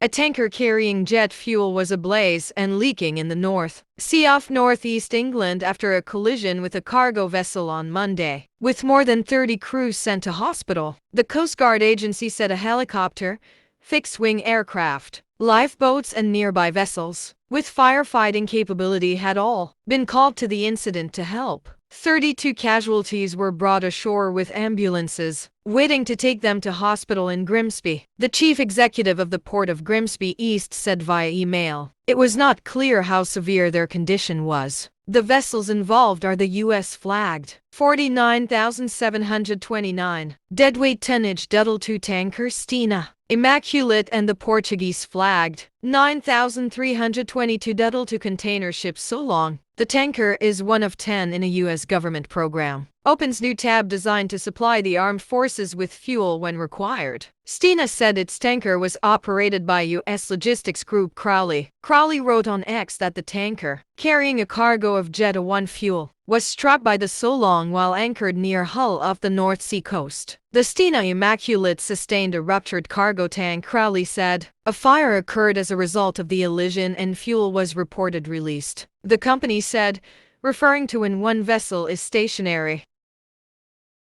A tanker carrying jet fuel was ablaze and leaking in the North Sea off northeast England after a collision with a cargo vessel on Monday, with more than 30 crews sent to hospital. The Coast Guard agency said a helicopter, fixed-wing aircraft, lifeboats and nearby vessels with firefighting capability had all been called to the incident to help. 32 casualties were brought ashore with ambulances waiting to take them to hospital in Grimsby. The chief executive of the Port of Grimsby East said via email, "It was not clear how severe their condition was. The vessels involved are the US-flagged 49,729 deadweight tonnage Duddle 2 tanker Stina Immaculate and the Portuguese-flagged 9,322 Duddle 2 container ship So Long." The tanker is one of 10 in a U.S. government program. Opens new tab designed to supply the armed forces with fuel when required. Stina said its tanker was operated by U.S. logistics group Crowley. Crowley wrote on X that the tanker, carrying a cargo of Jet A1 fuel, was struck by the So Long while anchored near Hull off the North Sea coast. The Stina Immaculate sustained a ruptured cargo tank, Crowley said. A fire occurred as a result of the collision and fuel was reported released. The company said, referring to when one vessel is stationary,